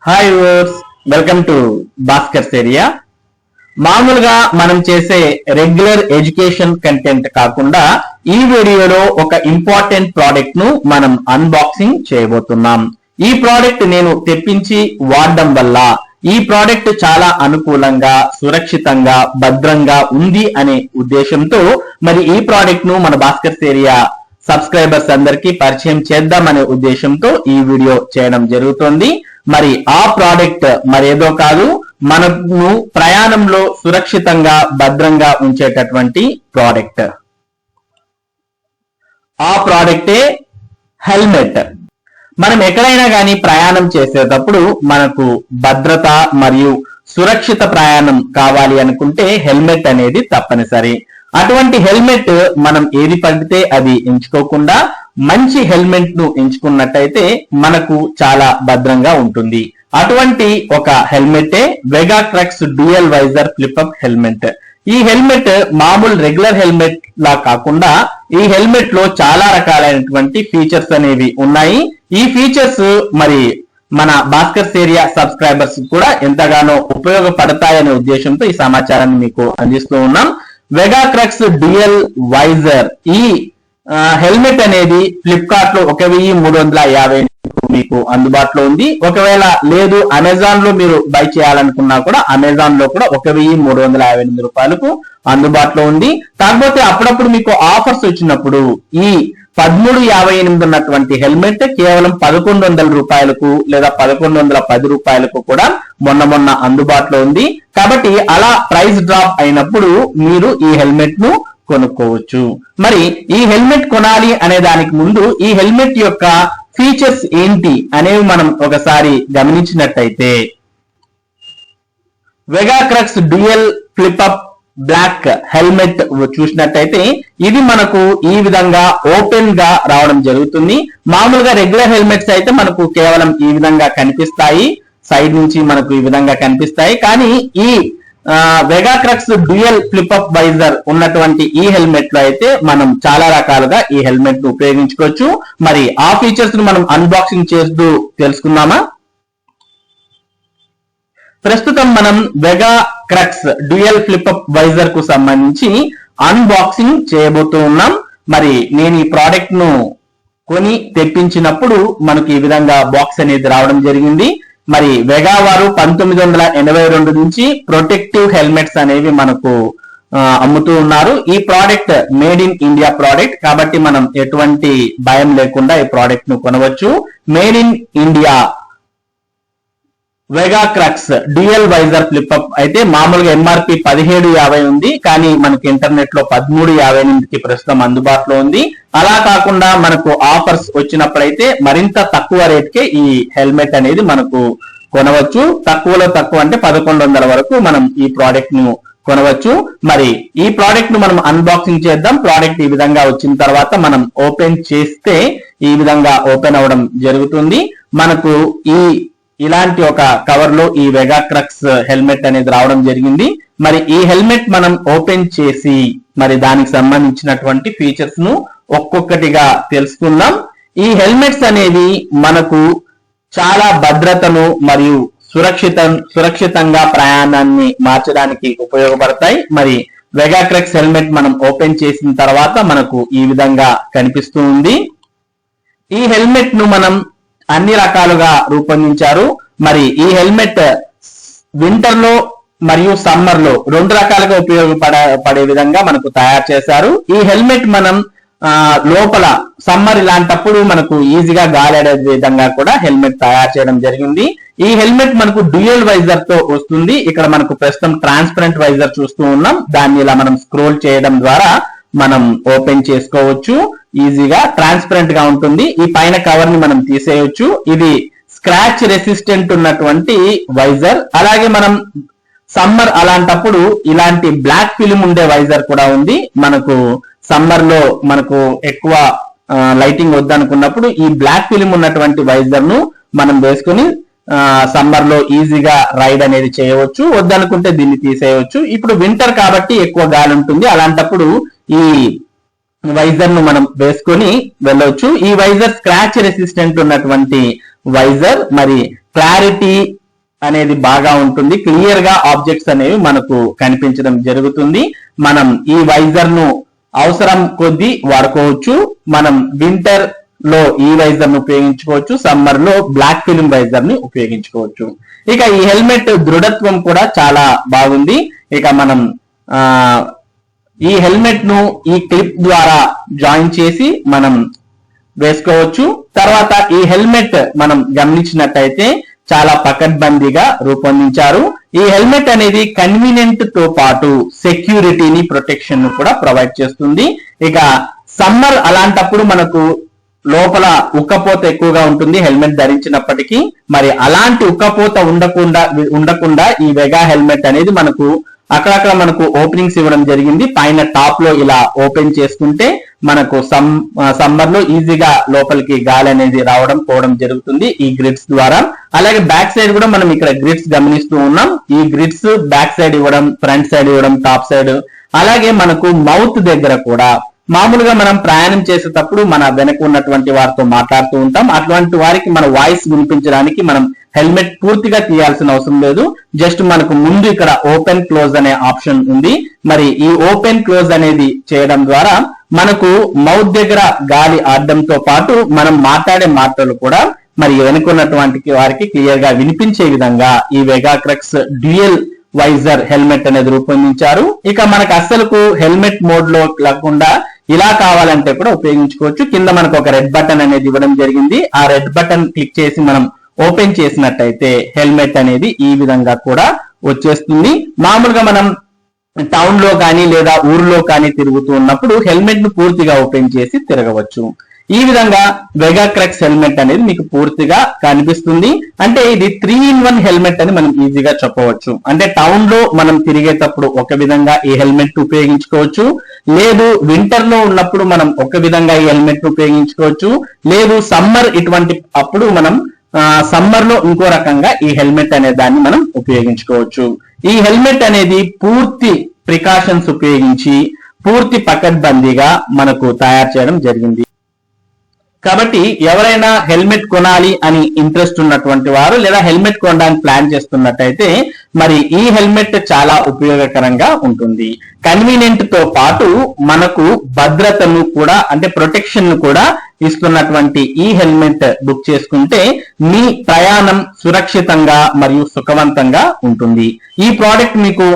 Hi viewers, welcome to Bhaskar's area. మామూలుగా మనం చేసే రెగ్యులర్ ఎడ్యుకేషన్ కంటెంట్ కాకుండా ఈ వీడియోలో ఒక ఇంపార్టెంట్ ప్రోడక్ట్ ను మనం అన్బాక్సింగ్ చేయబోతున్నాం. ఈ ప్రోడక్ట్ నేను తెప్పించి వాడడం వల్ల ఈ ప్రోడక్ట్ చాలా అనుకూలంగా, సురక్షితంగా, భద్రంగా ఉంది అనే ఉద్దేశంతో మరి ఈ ప్రోడక్ట్ ను మన భాస్కర్స్ ఏరియా సబ్స్క్రైబర్స్ అందరికీ పరిచయం చేద్దామనే ఉద్దేశంతో ఈ వీడియో చేయడం జరుగుతుంది. మరి ఆ ప్రోడక్ట్ మరేదో కాదు, మనము ప్రయాణంలో సురక్షితంగా, భద్రంగా ఉంచేటటువంటి ప్రోడక్ట్. ఆ ప్రోడక్టే హెల్మెట్. మనం ఎక్కడైనా కానీ ప్రయాణం చేసేటప్పుడు మనకు భద్రత మరియు సురక్షిత ప్రయాణం కావాలి అనుకుంటే హెల్మెట్ అనేది తప్పనిసరి. అటువంటి హెల్మెట్ మనం ఏది పడితే అది ఎంచుకోకుండా మంచి హెల్మెట్ ను ఎంచుకున్నట్టయితే మనకు చాలా భద్రంగా ఉంటుంది. అటువంటి ఒక హెల్మెటే Vega Crux dual visor flip up helmet. ఈ హెల్మెట్ మామూలు రెగ్యులర్ హెల్మెట్ లా కాకుండా ఈ హెల్మెట్ లో చాలా రకాలైనటువంటి ఫీచర్స్ అనేవి ఉన్నాయి. ఈ ఫీచర్స్ మరి మన భాస్కర్స్ ఏరియా సబ్స్క్రైబర్స్ కూడా ఎంతగానో ఉపయోగపడతాయనే ఉద్దేశంతో ఈ సమాచారాన్ని మీకు అందిస్తూ ఉన్నాం. వెగా క్రక్స్ డ్యూయల్ వైజర్ ఈ హెల్మెట్ అనేది ఫ్లిప్కార్ట్ లో 1350 మీకు అందుబాటులో ఉంది. ఒకవేళ లేదు అమెజాన్ లో మీరు బై చేయాలనుకున్నా కూడా అమెజాన్ లో కూడా 1358 రూపాయలకు అందుబాటులో ఉంది. కాకపోతే అప్పుడప్పుడు మీకు ఆఫర్స్ వచ్చినప్పుడు ఈ 1358 ఉన్నటువంటి హెల్మెట్ కేవలం 1100 రూపాయలకు లేదా 1110 రూపాయలకు కూడా మొన్న అందుబాటులో ఉంది. కాబట్టి అలా ప్రైస్ డ్రాప్ అయినప్పుడు మీరు ఈ హెల్మెట్ ను కొనుక్కోవచ్చు. మరి ఈ హెల్మెట్ కొనాలి అనే దానికి ముందు ఈ హెల్మెట్ యొక్క ఫీచర్స్ ఏంటి అనేవి మనం ఒకసారి గమనించినట్టయితే, Vega Crux dual flip up black helmet చూసినట్టయితే ఇది మనకు ఈ విధంగా ఓపెన్ గా రావడం జరుగుతుంది. మామూలుగా రెగ్యులర్ హెల్మెట్స్ అయితే మనకు కేవలం ఈ విధంగా కనిపిస్తాయి, సైడ్ నుంచి మనకు ఈ విధంగా కనిపిస్తాయి. కానీ ఈ Vega Crux dual flip up visor ఉన్నటువంటి ఈ హెల్మెట్ లో అయితే మనం చాలా రకాలుగా ఈ హెల్మెట్ ను ఉపయోగించుకోవచ్చు. మరి ఆ ఫీచర్స్ ను మనం అన్బాక్సింగ్ చేస్తూ తెలుసుకుందామా? ప్రస్తుతం మనం Vega Crux dual flip up visor కు సంబంధించి అన్బాక్సింగ్ చేయబోతూ ఉన్నాం. మరి నేను ఈ ప్రోడక్ట్ ను కొని తెప్పించినప్పుడు మనకి ఈ విధంగా బాక్స్ అనేది రావడం జరిగింది. మరి వెగా వారు 1982 నుంచి ప్రొటెక్టివ్ హెల్మెట్స్ అనేవి మనకు అమ్ముతూ ఉన్నారు. ఈ product made in India product కాబట్టి మనం ఎటువంటి భయం లేకుండా ఈ ప్రోడక్ట్ ను కొనవచ్చు. Made in India Vega Crux dual visor flip up అయితే మామూలుగా ఎంఆర్పి 1750 ఉంది, కానీ మనకి ఇంటర్నెట్ లో 1358కి ప్రస్తుతం అందుబాటులో ఉంది. అలా కాకుండా మనకు ఆఫర్స్ వచ్చినప్పుడైతే మరింత తక్కువ రేట్కే ఈ హెల్మెట్ అనేది మనకు కొనవచ్చు. తక్కువలో తక్కువ అంటే 1100 వరకు మనం ఈ ప్రోడక్ట్ ను కొనవచ్చు. మరి ఈ ప్రోడక్ట్ ను మనం అన్బాక్సింగ్ చేద్దాం. ప్రోడక్ట్ ఈ విధంగా వచ్చిన తర్వాత మనం ఓపెన్ చేస్తే ఈ విధంగా ఓపెన్ అవడం జరుగుతుంది. మనకు ఇలాంటి ఒక కవర్ లో ఈ వెగా క్రక్స్ హెల్మెట్ అనేది రావడం జరిగింది. మరి ఈ హెల్మెట్ మనం ఓపెన్ చేసి మరి దానికి సంబంధించినటువంటి ఫీచర్స్ ను ఒక్కొక్కటిగా తెలుసుకుందాం. ఈ హెల్మెట్స్ అనేవి మనకు చాలా భద్రతను మరియు సురక్షితంగా ప్రయాణాన్ని మార్చడానికి ఉపయోగపడతాయి. మరి వెగా క్రక్స్ హెల్మెట్ మనం ఓపెన్ చేసిన తర్వాత మనకు ఈ విధంగా కనిపిస్తూ ఉంది. ఈ హెల్మెట్ ను మనం అన్ని రకాలుగా రూపొందించారు. మరి ఈ హెల్మెట్ వింటర్ లో మరియు సమ్మర్ లో రెండు రకాలుగా ఉపయోగపడే విధంగా మనకు తయారు చేశారు. ఈ హెల్మెట్ మనం లోపల సమ్మర్ ఇలాంటప్పుడు మనకు ఈజీగా గాలాడే విధంగా కూడా హెల్మెట్ తయారు చేయడం జరిగింది. ఈ హెల్మెట్ మనకు డ్యూయల్ వైజర్ తో వస్తుంది. ఇక్కడ మనకు ప్రస్తుతం ట్రాన్స్పరెంట్ వైజర్ చూస్తూ ఉన్నాం. దాన్ని ఇలా మనం స్క్రోల్ చేయడం ద్వారా మనం ఓపెన్ చేసుకోవచ్చు. ఈజీగా ట్రాన్స్పరెంట్ గా ఉంటుంది. ఈ పైన కవర్ ని మనం తీసేయొచ్చు. ఇది స్క్రాచ్ రెసిస్టెంట్ ఉన్నటువంటి వైజర్. అలాగే మనం సమ్మర్ అలాంటప్పుడు ఇలాంటి బ్లాక్ ఫిల్మ్ ఉండే వైజర్ కూడా ఉంది. మనకు సమ్మర్ లో మనకు ఎక్కువ లైటింగ్ వద్దనుకున్నప్పుడు ఈ బ్లాక్ ఫిల్మ్ ఉన్నటువంటి వైజర్ ను మనం వేసుకుని సమ్మర్ లో ఈజీగా రైడ్ అనేది చేయవచ్చు. వద్దనుకుంటే దీన్ని తీసేయవచ్చు. ఇప్పుడు వింటర్ కాబట్టి ఎక్కువ గాలి ఉంటుంది. అలాంటప్పుడు ఈ వైజర్ ను మనం వేసుకొని వెళ్ళవచ్చు. ఈ వైజర్ స్క్రాచ్ రెసిస్టెంట్ ఉన్నటువంటి వైజర్. మరి క్లారిటీ అనేది బాగా ఉంటుంది, క్లియర్ గా ఆబ్జెక్ట్స్ అనేవి మనకు కనిపించడం జరుగుతుంది. మనం ఈ వైజర్ ను అవసరం కొద్దీ వాడుకోవచ్చు. మనం వింటర్ లో ఈ వైజర్ ను ఉపయోగించుకోవచ్చు, సమ్మర్ లో బ్లాక్ ఫిల్మ్ వైజర్ ని ఉపయోగించుకోవచ్చు. ఇక ఈ హెల్మెట్ దృఢత్వం కూడా చాలా బాగుంది. ఇక మనం ఈ హెల్మెట్ ను ఈ క్లిప్ ద్వారా జాయిన్ చేసి మనం వేసుకోవచ్చు. తర్వాత ఈ హెల్మెట్ మనం గమనించినట్టయితే చాలా పకడ్బందీగా రూపొందించారు. ఈ హెల్మెట్ అనేది కన్వీనియంట్ తో పాటు సెక్యూరిటీని, ప్రొటెక్షన్ ను కూడా ప్రొవైడ్ చేస్తుంది. ఇక సమ్మర్ అలాంటప్పుడు మనకు లోపల ఉక్కపోత ఎక్కువగా ఉంటుంది హెల్మెట్ ధరించినప్పటికీ. మరి అలాంటి ఉక్కపోత ఉండకుండా ఈ వెగా హెల్మెట్ అనేది మనకు అక్కడక్కడ మనకు ఓపెనింగ్స్ ఇవ్వడం జరిగింది. పైన టాప్ లో ఇలా ఓపెన్ చేసుకుంటే మనకు సమ్మర్ లో ఈజీగా లోపలికి గాలి అనేది రావడం పోవడం జరుగుతుంది ఈ గ్రిడ్స్ ద్వారా. అలాగే బ్యాక్ సైడ్ కూడా మనం ఇక్కడ గ్రిడ్స్ గమనిస్తూ ఉన్నాం. ఈ గ్రిడ్స్ బ్యాక్ సైడ్ ఇవ్వడం, ఫ్రంట్ సైడ్ ఇవ్వడం, టాప్ సైడ్. అలాగే మనకు మౌత్ దగ్గర కూడా మామూలుగా మనం ప్రయాణం చేసేటప్పుడు మన వెనక ఉన్నటువంటి వారితో మాట్లాడుతూ ఉంటాం. అటువంటి వారికి మన వాయిస్ వినిపించడానికి మనం హెల్మెట్ పూర్తిగా తీయాల్సిన అవసరం లేదు. జస్ట్ మనకు ముందు ఇక్కడ ఓపెన్ క్లోజ్ అనే ఆప్షన్ ఉంది. మరి ఈ ఓపెన్ క్లోజ్ అనేది చేయడం ద్వారా మనకు మౌత్ దగ్గర గాలి ఆడడంతో పాటు మనం మాట్లాడే మాటలు కూడా మరి వెనుకున్నటువంటి వారికి క్లియర్ గా వినిపించే విధంగా ఈ వెగాక్రక్స్ డ్యూయల్ వైజర్ హెల్మెట్ అనేది రూపొందించారు. ఇక మనకు అస్సలకు హెల్మెట్ మోడ్ లో కాకుండా ఇలా కావాలంటే కూడా ఉపయోగించుకోవచ్చు. కింద మనకు ఒక రెడ్ బటన్ అనేది ఇవ్వడం జరిగింది. ఆ రెడ్ బటన్ క్లిక్ చేసి మనం ఓపెన్ చేసినట్టయితే హెల్మెట్ అనేది ఈ విధంగా కూడా వచ్చేస్తుంది. మామూలుగా మనం టౌన్ లో కానీ లేదా ఊర్లో కానీ తిరుగుతూ ఉన్నప్పుడు హెల్మెట్ ను పూర్తిగా ఓపెన్ చేసి తిరగవచ్చు. ఈ విధంగా వెగాక్రక్స్ హెల్మెట్ అనేది మీకు పూర్తిగా కనిపిస్తుంది. అంటే ఇది 3-in-1 హెల్మెట్ అని మనం ఈజీగా చెప్పవచ్చు. అంటే టౌన్ లో మనం తిరిగేటప్పుడు ఒక విధంగా ఈ హెల్మెట్ ఉపయోగించుకోవచ్చు, లేదు వింటర్ లో ఉన్నప్పుడు మనం ఒక విధంగా ఈ హెల్మెట్ ఉపయోగించుకోవచ్చు, లేదు సమ్మర్ ఇటువంటి అప్పుడు మనం సమ్మర్ లో ఇంకో రకంగా ఈ హెల్మెట్ అనే దాన్ని మనం ఉపయోగించుకోవచ్చు. ఈ హెల్మెట్ అనేది పూర్తి ప్రికాషన్స్ ఉపయోగించి పూర్తి పకడ్బందీగా మనకు తయారు చేయడం జరిగింది. కాబట్టి ఎవరైనా హెల్మెట్ కొనాలి అని ఇంట్రెస్ట్ ఉన్నటువంటి వారు లేదా హెల్మెట్ కొనడానికి ప్లాన్ చేస్తున్నట్టయితే మరి ఈ హెల్మెట్ చాలా ఉపయోగకరంగా ఉంటుంది. కన్వీనియంట్ తో పాటు మనకు భద్రతను కూడా అంటే ప్రొటెక్షన్ ను కూడా ఇస్తున్నటువంటి ఈ హెల్మెట్ బుక్ చేసుకుంటే మీ ప్రయాణం సురక్షితంగా మరియు సుఖవంతంగా ఉంటుంది. ఈ ప్రోడక్ట్ మీకు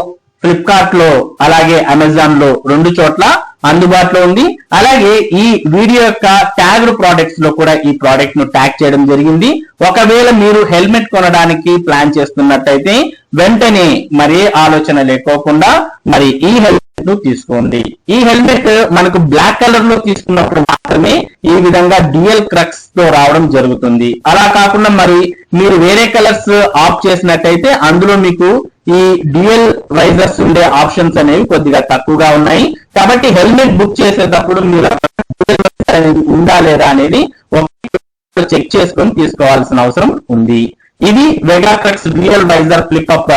ఫ్లిప్కార్ట్ లో అలాగే అమెజాన్ లో 2 చోట్ల అందుబాటులో ఉంది. అలాగే ఈ వీడియో యొక్క ట్యాగ్డ్ ప్రోడక్ట్స్ లో కూడా ఈ ప్రోడక్ట్ ను ట్యాగ్ చేయడం జరిగింది. ఒకవేళ మీరు హెల్మెట్ కొనడానికి ప్లాన్ చేస్తున్నట్టయితే వెంటనే మరే ఆలోచన లేకోకుండా మరి ఈ హెల్మెట్ ను తీసుకోండి. ఈ హెల్మెట్ మనకు బ్లాక్ కలర్ లో తీసుకున్నప్పుడు మాత్రమే ఈ విధంగా డ్యూయల్ క్రక్స్ తో రావడం జరుగుతుంది. అలా కాకుండా మరి మీరు వేరే కలర్స్ ఆఫ్ చేసినట్టయితే అందులో మీకు ఈ డ్యూయల్ వైజర్స్ ఉండే ఆప్షన్స్ అనేవి కొద్దిగా తక్కువగా ఉన్నాయి. కాబట్టి హెల్మెట్ బుక్ చేసేటప్పుడు మీరు ఉందా లేదా అనేది చెక్ చేసుకొని తీసుకోవాల్సిన అవసరం ఉంది. ఇది Vega Crux dual visor flip up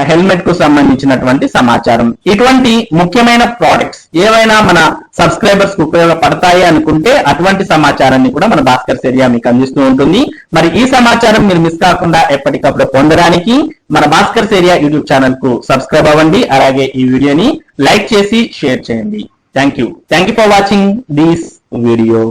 helmet కు సంబంధించినటువంటి సమాచారం. ఇటువంటి ముఖ్యమైన ప్రోడక్ట్స్ ఏవైనా మన సబ్స్క్రైబర్స్ కు ఉపయోగపడతాయి అనుకుంటే అటువంటి సమాచారాన్ని కూడా మన భాస్కర్స్ ఏరియా మీకు అందిస్తూ ఉంటుంది. మరి ఈ సమాచారం మీరు మిస్ కాకుండా ఎప్పటికప్పుడు పొందడానికి మన భాస్కర్స్ ఏరియా యూట్యూబ్ ఛానల్ కు సబ్స్క్రైబ్ అవ్వండి. అలాగే ఈ వీడియోని లైక్ చేసి షేర్ చేయండి. Thank you for watching this video.